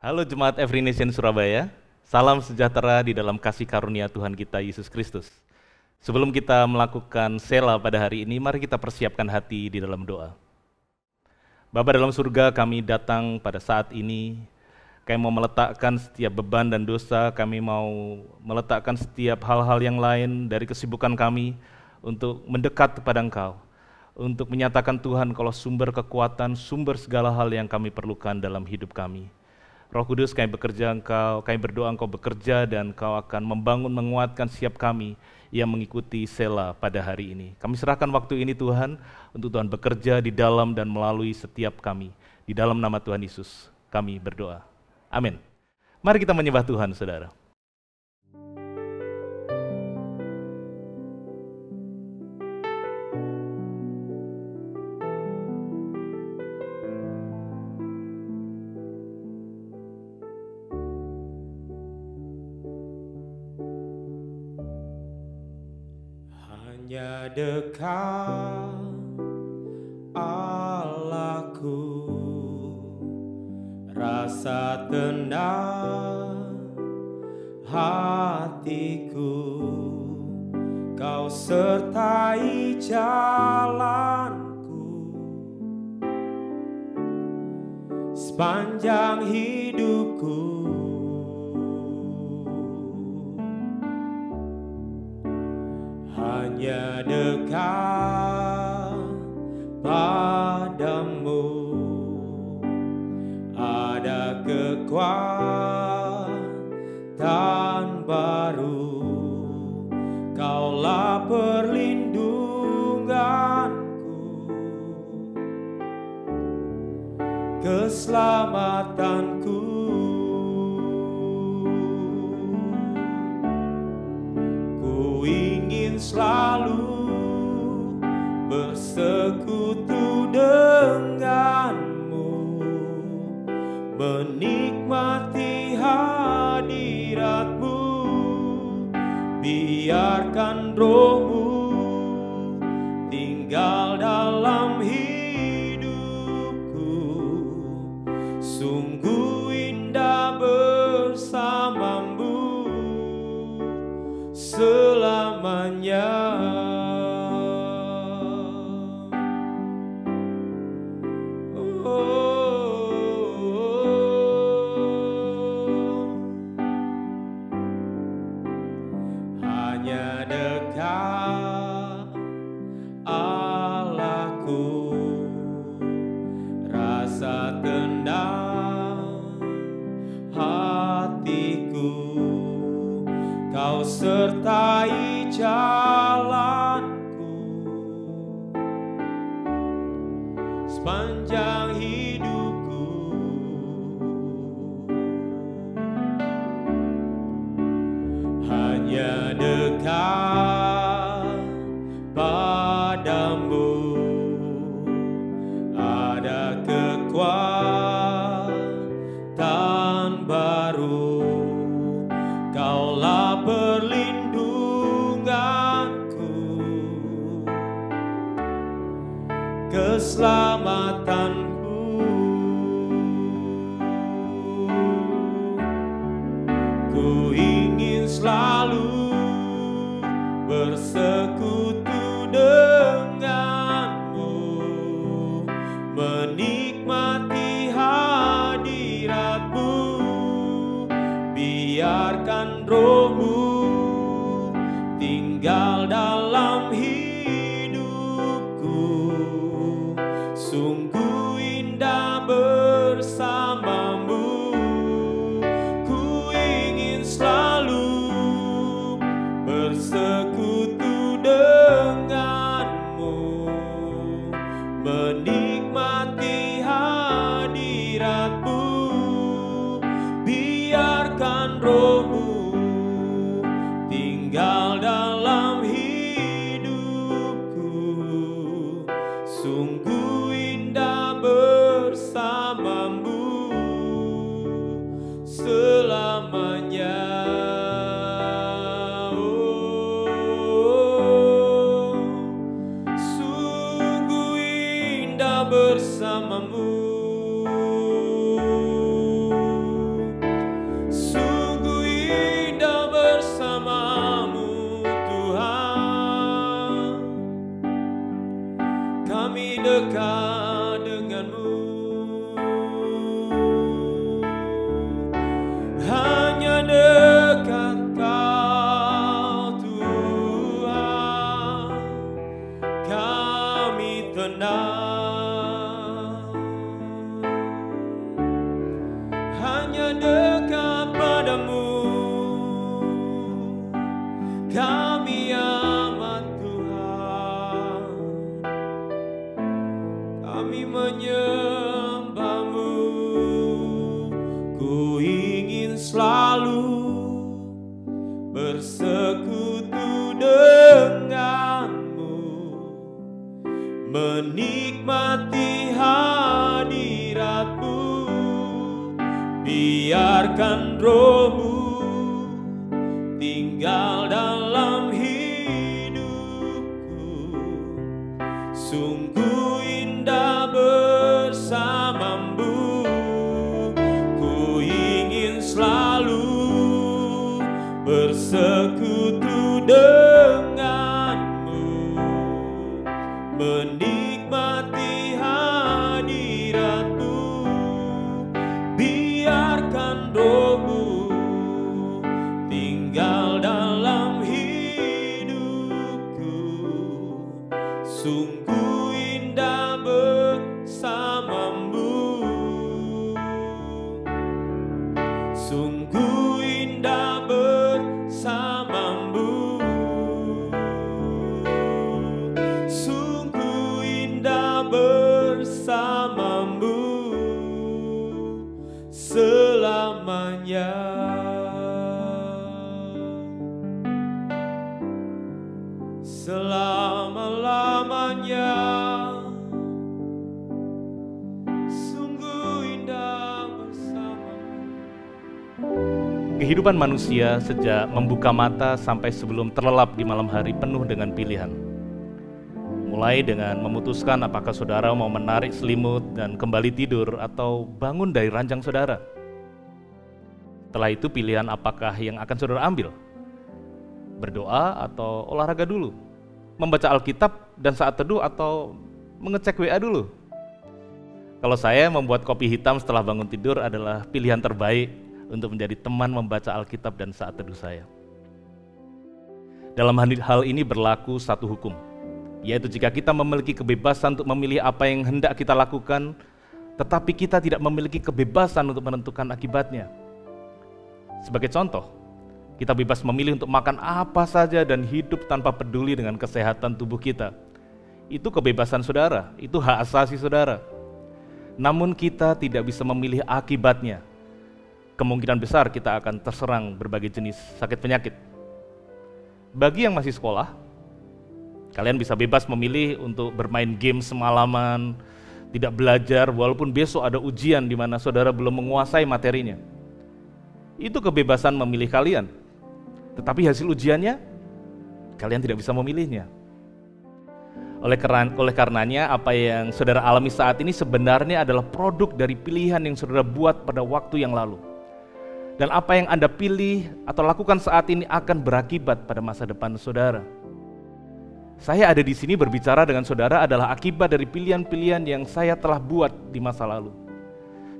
Halo Jemaat Every Nation Surabaya, salam sejahtera di dalam kasih karunia Tuhan kita Yesus Kristus. Sebelum kita melakukan sela pada hari ini, mari kita persiapkan hati di dalam doa. Bapa dalam surga, kami datang pada saat ini, kami mau meletakkan setiap beban dan dosa, kami mau meletakkan setiap hal-hal yang lain dari kesibukan kami untuk mendekat kepada Engkau, untuk menyatakan Tuhan kalau sumber kekuatan, sumber segala hal yang kami perlukan dalam hidup kami. Roh Kudus, kami berdoa Engkau bekerja dan Engkau akan membangun, menguatkan setiap kami yang mengikuti sela pada hari ini. Kami serahkan waktu ini Tuhan, untuk Tuhan bekerja di dalam dan melalui setiap kami. Di dalam nama Tuhan Yesus, kami berdoa. Amin. Mari kita menyembah Tuhan, saudara. Hanya dekat Allahku, rasa tenang hatiku, Kau sertai jalanku sepanjang hidupku. Hanya dekat padamu ada kekuatan baru, Kaulah perlindunganku, keselamatanku. Ku ingin selalu bersekutu denganmu, menikmati hadiratmu, biarkan rohmu tinggal dalam hidupku, sungguh indah bersamamu selamanya. Hanya dekat Allahku, rasa tenang hatiku, Kau sertai jalanku sepanjang hidupku. Hanya dekat padamu ada kekuatan baru, Kaulah perlindunganku, keselamatanku. Ku ingin selalu bersekutu denganmu, menikmati hadiratmu, biarkan rohmu tinggal dalam hidupku, sungguh indah bersamamu. Ku ingin selalu bersekutu denganmu, menikmati hadiratmu, biarkan rohmu selalu bersekutu denganmu, menikmati hadiratmu. Biarkan rohmu tinggal dalam hidupku. Sungguh indah bersamamu. Ku ingin selalu bersekutu denganmu, menikmati hadiratmu. Biarkan rohmu tinggal dalam hidupku. Sungguh indah bersamamu. Sungguh indah bersamamu. Sungguh indah bersamamu selamanya. Selama-lamanya. Sungguh indah bersamamu. Kehidupan manusia sejak membuka mata sampai sebelum terlelap di malam hari penuh dengan pilihan. Mulai dengan memutuskan apakah saudara mau menarik selimut dan kembali tidur atau bangun dari ranjang saudara. Setelah itu pilihan apakah yang akan saudara ambil? Berdoa atau olahraga dulu? Membaca Alkitab dan saat teduh atau mengecek WA dulu? Kalau saya, membuat kopi hitam setelah bangun tidur adalah pilihan terbaik untuk menjadi teman membaca Alkitab dan saat teduh saya. Dalam hal ini berlaku satu hukum, yaitu jika kita memiliki kebebasan untuk memilih apa yang hendak kita lakukan, tetapi kita tidak memiliki kebebasan untuk menentukan akibatnya. Sebagai contoh, kita bebas memilih untuk makan apa saja dan hidup tanpa peduli dengan kesehatan tubuh kita. Itu kebebasan saudara, itu hak asasi saudara. Namun kita tidak bisa memilih akibatnya. Kemungkinan besar kita akan terserang berbagai jenis sakit penyakit. Bagi yang masih sekolah, kalian bisa bebas memilih untuk bermain game semalaman, tidak belajar walaupun besok ada ujian di mana saudara belum menguasai materinya. Itu kebebasan memilih kalian. Tetapi hasil ujiannya, kalian tidak bisa memilihnya. Oleh karenanya, apa yang saudara alami saat ini sebenarnya adalah produk dari pilihan yang saudara buat pada waktu yang lalu. Dan apa yang Anda pilih atau lakukan saat ini akan berakibat pada masa depan saudara. Saya ada di sini berbicara dengan saudara adalah akibat dari pilihan-pilihan yang saya telah buat di masa lalu.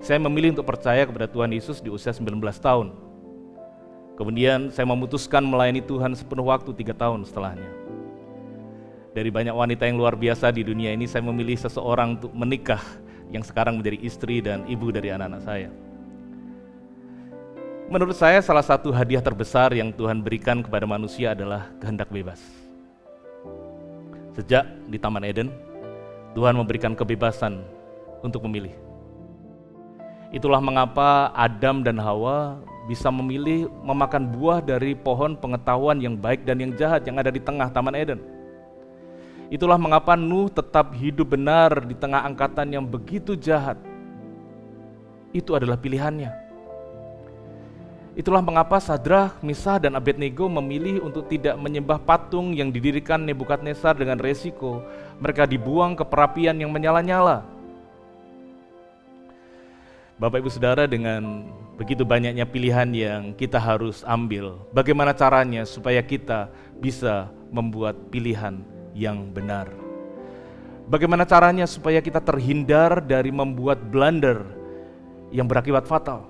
Saya memilih untuk percaya kepada Tuhan Yesus di usia 19 tahun. Kemudian saya memutuskan melayani Tuhan sepenuh waktu 3 tahun setelahnya. Dari banyak wanita yang luar biasa di dunia ini, saya memilih seseorang untuk menikah yang sekarang menjadi istri dan ibu dari anak-anak saya. Menurut saya salah satu hadiah terbesar yang Tuhan berikan kepada manusia adalah kehendak bebas. Sejak di Taman Eden, Tuhan memberikan kebebasan untuk memilih. Itulah mengapa Adam dan Hawa bisa memilih memakan buah dari pohon pengetahuan yang baik dan yang jahat yang ada di tengah Taman Eden. Itulah mengapa Nuh tetap hidup benar di tengah angkatan yang begitu jahat. Itu adalah pilihannya. Itulah mengapa Sadrak, Misah, dan Abednego memilih untuk tidak menyembah patung yang didirikan Nebukadnezar dengan resiko mereka dibuang ke perapian yang menyala-nyala. Bapak Ibu Saudara, dengan begitu banyaknya pilihan yang kita harus ambil, bagaimana caranya supaya kita bisa membuat pilihan yang benar? Bagaimana caranya supaya kita terhindar dari membuat blunder yang berakibat fatal?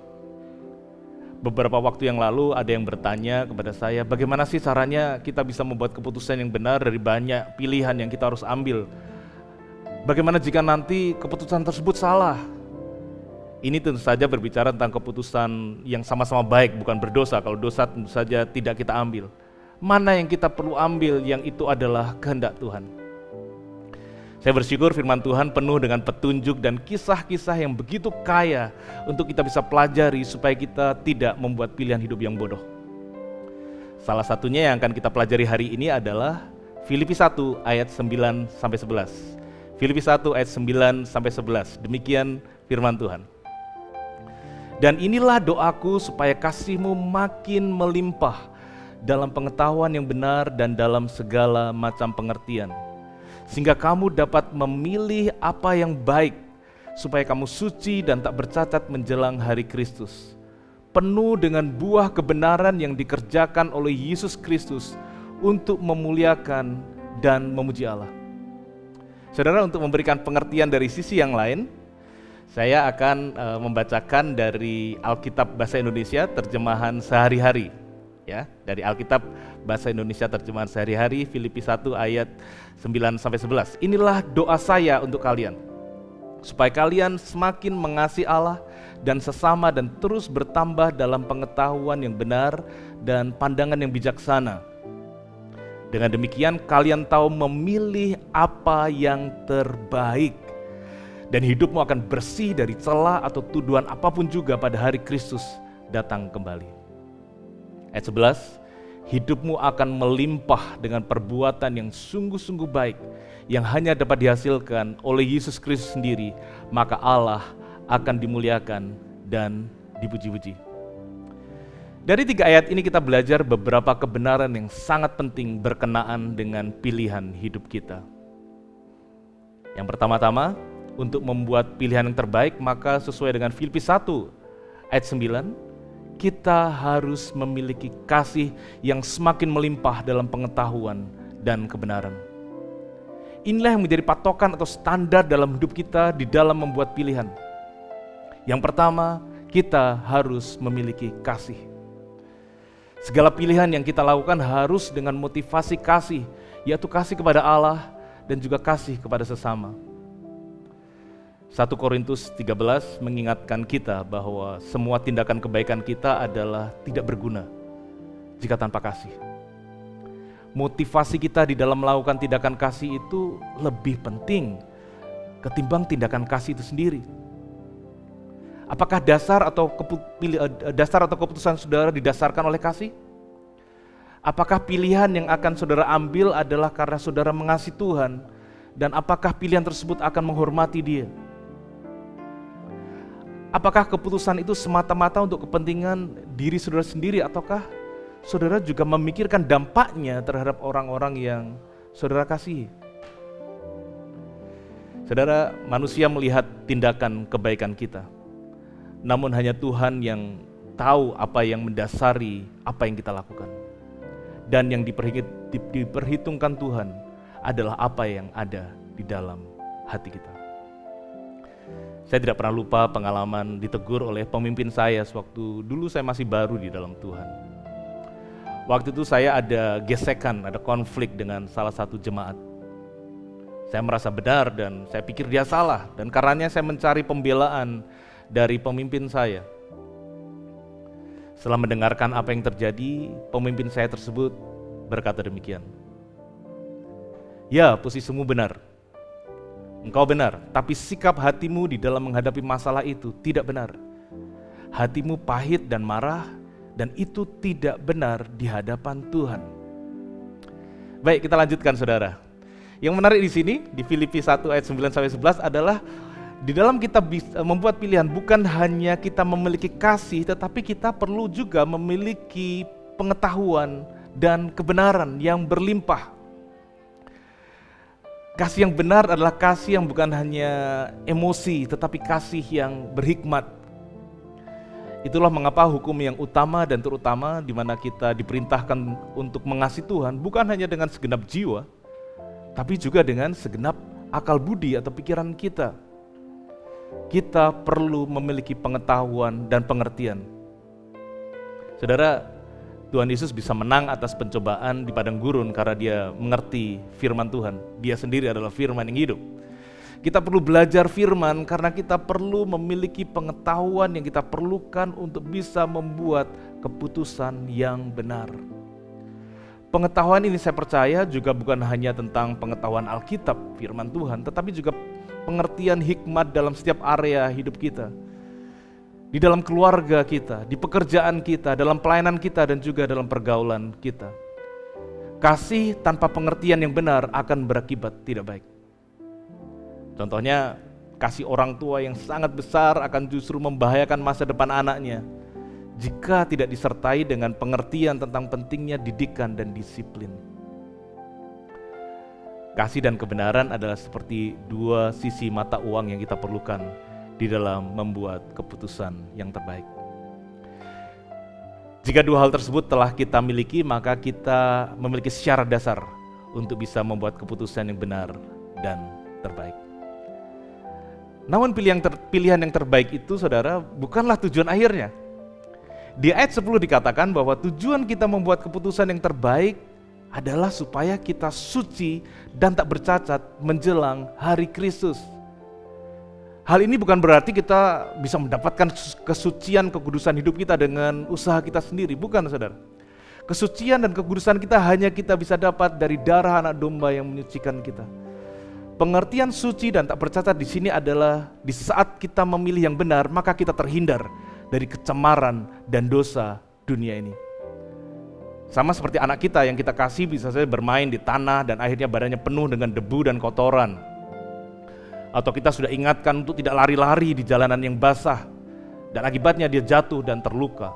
Beberapa waktu yang lalu ada yang bertanya kepada saya, bagaimana sih caranya kita bisa membuat keputusan yang benar dari banyak pilihan yang kita harus ambil? Bagaimana jika nanti keputusan tersebut salah? Ini tentu saja berbicara tentang keputusan yang sama-sama baik, bukan berdosa. Kalau dosa tentu saja tidak kita ambil. Mana yang kita perlu ambil yang itu adalah kehendak Tuhan. Saya bersyukur firman Tuhan penuh dengan petunjuk dan kisah-kisah yang begitu kaya untuk kita bisa pelajari supaya kita tidak membuat pilihan hidup yang bodoh. Salah satunya yang akan kita pelajari hari ini adalah Filipi 1 ayat 9-11. Filipi 1 ayat 9-11. Demikian firman Tuhan. Dan inilah doaku supaya kasihmu makin melimpah dalam pengetahuan yang benar dan dalam segala macam pengertian, sehingga kamu dapat memilih apa yang baik, supaya kamu suci dan tak bercacat menjelang hari Kristus, penuh dengan buah kebenaran yang dikerjakan oleh Yesus Kristus untuk memuliakan dan memuji Allah. Saudara, untuk memberikan pengertian dari sisi yang lain, saya akan membacakan dari Alkitab Bahasa Indonesia terjemahan sehari-hari. Ya, dari Alkitab Bahasa Indonesia terjemahan sehari-hari, Filipi 1 ayat 9-11. Inilah doa saya untuk kalian, supaya kalian semakin mengasihi Allah dan sesama dan terus bertambah dalam pengetahuan yang benar dan pandangan yang bijaksana. Dengan demikian kalian tahu memilih apa yang terbaik, dan hidupmu akan bersih dari celah atau tuduhan apapun juga pada hari Kristus datang kembali. Ayat 11, hidupmu akan melimpah dengan perbuatan yang sungguh-sungguh baik, yang hanya dapat dihasilkan oleh Yesus Kristus sendiri, maka Allah akan dimuliakan dan dipuji-puji. Dari 3 ayat ini kita belajar beberapa kebenaran yang sangat penting berkenaan dengan pilihan hidup kita. Yang pertama-tama, untuk membuat pilihan yang terbaik, maka sesuai dengan Filipi 1 ayat 9, kita harus memiliki kasih yang semakin melimpah dalam pengetahuan dan kebenaran. Inilah yang menjadi patokan atau standar dalam hidup kita di dalam membuat pilihan. Yang pertama, kita harus memiliki kasih. Segala pilihan yang kita lakukan harus dengan motivasi kasih, yaitu kasih kepada Allah dan juga kasih kepada sesama. 1 Korintus 13 mengingatkan kita bahwa semua tindakan kebaikan kita adalah tidak berguna jika tanpa kasih. Motivasi kita di dalam melakukan tindakan kasih itu lebih penting ketimbang tindakan kasih itu sendiri. Apakah dasar atau keputusan saudara didasarkan oleh kasih? Apakah pilihan yang akan saudara ambil adalah karena saudara mengasihi Tuhan, dan apakah pilihan tersebut akan menghormati Dia? Apakah keputusan itu semata-mata untuk kepentingan diri saudara sendiri, ataukah saudara juga memikirkan dampaknya terhadap orang-orang yang saudara kasihi? Saudara, manusia melihat tindakan kebaikan kita, namun hanya Tuhan yang tahu apa yang mendasari apa yang kita lakukan. Dan yang diperhitungkan Tuhan adalah apa yang ada di dalam hati kita. Saya tidak pernah lupa pengalaman ditegur oleh pemimpin saya sewaktu dulu saya masih baru di dalam Tuhan. Waktu itu saya ada gesekan, ada konflik dengan salah satu jemaat. Saya merasa benar dan saya pikir dia salah, dan karenanya saya mencari pembelaan dari pemimpin saya. Setelah mendengarkan apa yang terjadi, pemimpin saya tersebut berkata demikian. Ya, posisimu benar. Engkau benar, tapi sikap hatimu di dalam menghadapi masalah itu tidak benar. Hatimu pahit dan marah, dan itu tidak benar di hadapan Tuhan. Baik, kita lanjutkan saudara. Yang menarik di sini, di Filipi 1 ayat 9-11 adalah di dalam kita membuat pilihan, bukan hanya kita memiliki kasih, tetapi kita perlu juga memiliki pengetahuan dan kebenaran yang berlimpah. Kasih yang benar adalah kasih yang bukan hanya emosi, tetapi kasih yang berhikmat. Itulah mengapa hukum yang utama dan terutama di mana kita diperintahkan untuk mengasihi Tuhan bukan hanya dengan segenap jiwa, tapi juga dengan segenap akal budi atau pikiran kita. Kita perlu memiliki pengetahuan dan pengertian. Saudara, Tuhan Yesus bisa menang atas pencobaan di padang gurun karena dia mengerti firman Tuhan. Dia sendiri adalah firman yang hidup. Kita perlu belajar firman karena kita perlu memiliki pengetahuan yang kita perlukan untuk bisa membuat keputusan yang benar. Pengetahuan ini saya percaya juga bukan hanya tentang pengetahuan Alkitab, firman Tuhan, tetapi juga pengertian hikmat dalam setiap area hidup kita. Di dalam keluarga kita, di pekerjaan kita, dalam pelayanan kita, dan juga dalam pergaulan kita. Kasih tanpa pengertian yang benar akan berakibat tidak baik. Contohnya, kasih orang tua yang sangat besar akan justru membahayakan masa depan anaknya jika tidak disertai dengan pengertian tentang pentingnya didikan dan disiplin. Kasih dan kebenaran adalah seperti dua sisi mata uang yang kita perlukan di dalam membuat keputusan yang terbaik. Jika dua hal tersebut telah kita miliki, maka kita memiliki syarat dasar untuk bisa membuat keputusan yang benar dan terbaik. Namun pilihan yang terbaik itu, saudara, bukanlah tujuan akhirnya. Di ayat 10 dikatakan bahwa tujuan kita membuat keputusan yang terbaik adalah supaya kita suci dan tak bercacat menjelang hari Kristus. Hal ini bukan berarti kita bisa mendapatkan kesucian kekudusan hidup kita dengan usaha kita sendiri, bukan, saudara. Kesucian dan kekudusan kita hanya kita bisa dapat dari darah anak domba yang menyucikan kita. Pengertian suci dan tak bercacat di sini adalah di saat kita memilih yang benar, maka kita terhindar dari kecemaran dan dosa dunia ini. Sama seperti anak kita yang kita kasih bisa saja bermain di tanah dan akhirnya badannya penuh dengan debu dan kotoran. Atau kita sudah ingatkan untuk tidak lari-lari di jalanan yang basah dan akibatnya dia jatuh dan terluka.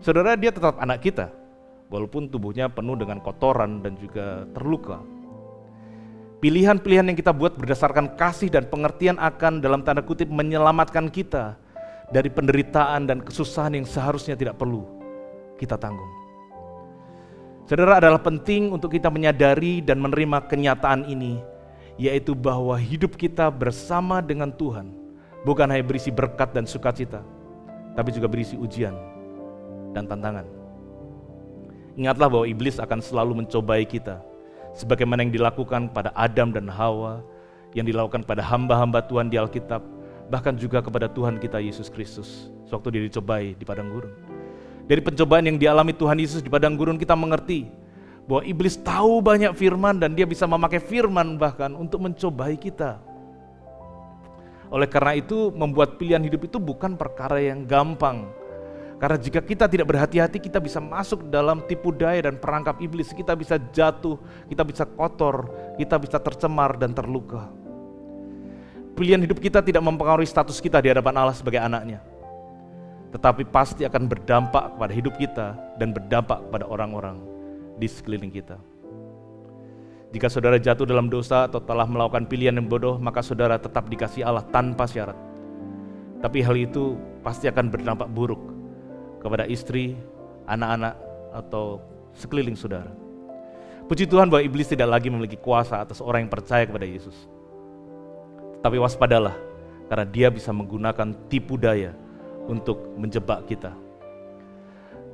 Saudara, dia tetap anak kita walaupun tubuhnya penuh dengan kotoran dan juga terluka. Pilihan-pilihan yang kita buat berdasarkan kasih dan pengertian akan dalam tanda kutip menyelamatkan kita dari penderitaan dan kesusahan yang seharusnya tidak perlu kita tanggung. Saudara, adalah penting untuk kita menyadari dan menerima kenyataan ini, yaitu bahwa hidup kita bersama dengan Tuhan bukan hanya berisi berkat dan sukacita, tapi juga berisi ujian dan tantangan. Ingatlah bahwa iblis akan selalu mencobai kita, sebagaimana yang dilakukan pada Adam dan Hawa, yang dilakukan pada hamba-hamba Tuhan di Alkitab, bahkan juga kepada Tuhan kita Yesus Kristus sewaktu dia dicobai di padang gurun. Dari pencobaan yang dialami Tuhan Yesus di padang gurun, kita mengerti bahwa iblis tahu banyak firman dan dia bisa memakai firman bahkan untuk mencobai kita. Oleh karena itu, membuat pilihan hidup itu bukan perkara yang gampang. Karena jika kita tidak berhati-hati, kita bisa masuk dalam tipu daya dan perangkap iblis. Kita bisa jatuh, kita bisa kotor, kita bisa tercemar dan terluka. Pilihan hidup kita tidak mempengaruhi status kita di hadapan Allah sebagai anaknya, tetapi pasti akan berdampak kepada hidup kita dan berdampak kepada orang-orang di sekeliling kita. Jika saudara jatuh dalam dosa atau telah melakukan pilihan yang bodoh, maka saudara tetap dikasihi Allah tanpa syarat. Tapi hal itu pasti akan berdampak buruk kepada istri, anak-anak, atau sekeliling saudara. Puji Tuhan bahwa iblis tidak lagi memiliki kuasa atas orang yang percaya kepada Yesus. Tapi waspadalah, karena dia bisa menggunakan tipu daya untuk menjebak kita.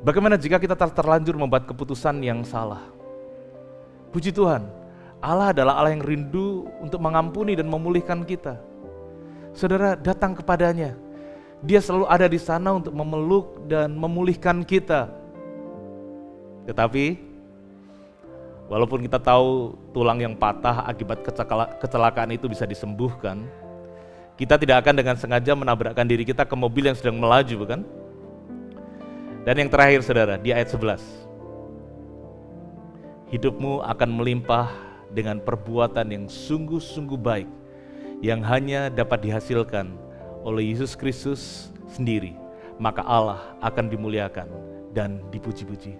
Bagaimana jika kita terlanjur membuat keputusan yang salah? Puji Tuhan, Allah adalah Allah yang rindu untuk mengampuni dan memulihkan kita. Saudara, datang kepadanya. Dia selalu ada di sana untuk memeluk dan memulihkan kita. Tetapi, walaupun kita tahu tulang yang patah akibat kecelakaan itu bisa disembuhkan, kita tidak akan dengan sengaja menabrakkan diri kita ke mobil yang sedang melaju, bukan? Dan yang terakhir, saudara, di ayat 11. Hidupmu akan melimpah dengan perbuatan yang sungguh-sungguh baik, yang hanya dapat dihasilkan oleh Yesus Kristus sendiri, maka Allah akan dimuliakan dan dipuji-puji.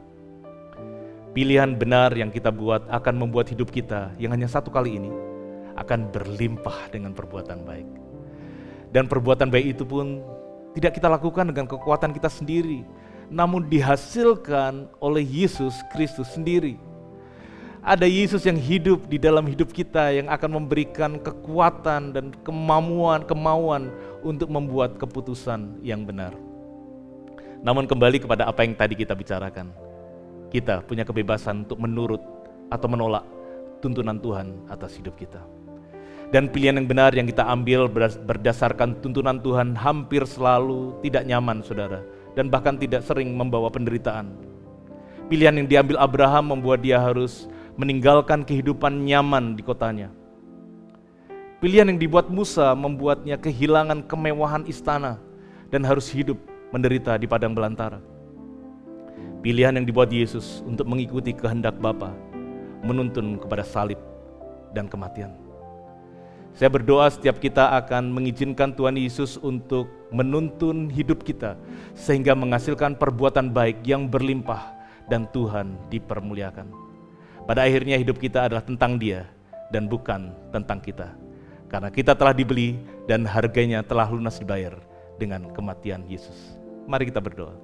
Pilihan benar yang kita buat akan membuat hidup kita yang hanya satu kali ini akan berlimpah dengan perbuatan baik. Dan perbuatan baik itu pun tidak kita lakukan dengan kekuatan kita sendiri, namun dihasilkan oleh Yesus Kristus sendiri. Ada Yesus yang hidup di dalam hidup kita yang akan memberikan kekuatan dan kemauan untuk membuat keputusan yang benar. Namun kembali kepada apa yang tadi kita bicarakan, kita punya kebebasan untuk menurut atau menolak tuntunan Tuhan atas hidup kita. Dan pilihan yang benar yang kita ambil berdasarkan tuntunan Tuhan hampir selalu tidak nyaman, saudara, dan bahkan tidak sering membawa penderitaan. Pilihan yang diambil Abraham membuat dia harus meninggalkan kehidupan nyaman di kotanya. Pilihan yang dibuat Musa membuatnya kehilangan kemewahan istana dan harus hidup menderita di padang belantara. Pilihan yang dibuat Yesus untuk mengikuti kehendak Bapa menuntun kepada salib dan kematian. Saya berdoa setiap kita akan mengizinkan Tuhan Yesus untuk menuntun hidup kita sehingga menghasilkan perbuatan baik yang berlimpah dan Tuhan dipermuliakan. Pada akhirnya hidup kita adalah tentang Dia dan bukan tentang kita. Karena kita telah dibeli dan harganya telah lunas dibayar dengan kematian Yesus. Mari kita berdoa.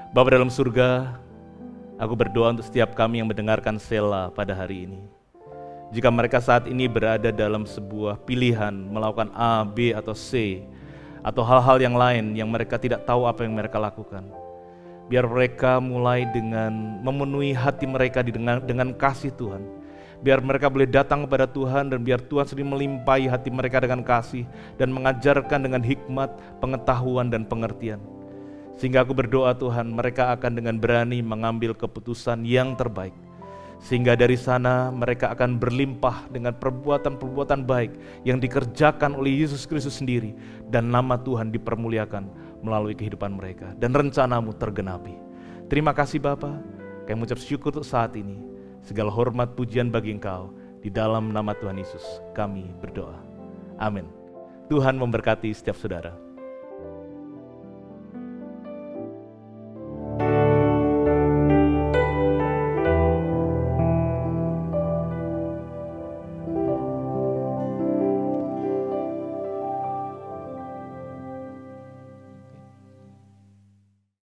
Bapa dalam surga, aku berdoa untuk setiap kami yang mendengarkan Sela pada hari ini. Jika mereka saat ini berada dalam sebuah pilihan melakukan A, B, atau C, atau hal-hal yang lain yang mereka tidak tahu apa yang mereka lakukan, biar mereka mulai dengan memenuhi hati mereka dengan kasih Tuhan. Biar mereka boleh datang kepada Tuhan dan biar Tuhan sendiri melimpahi hati mereka dengan kasih dan mengajarkan dengan hikmat, pengetahuan, dan pengertian. Sehingga aku berdoa Tuhan, mereka akan dengan berani mengambil keputusan yang terbaik. Sehingga dari sana mereka akan berlimpah dengan perbuatan-perbuatan baik yang dikerjakan oleh Yesus Kristus sendiri. Dan nama Tuhan dipermuliakan melalui kehidupan mereka. Dan rencanamu tergenapi. Terima kasih Bapa, kami mengucap syukur untuk saat ini. Segala hormat pujian bagi Engkau. Di dalam nama Tuhan Yesus kami berdoa. Amin. Tuhan memberkati setiap saudara.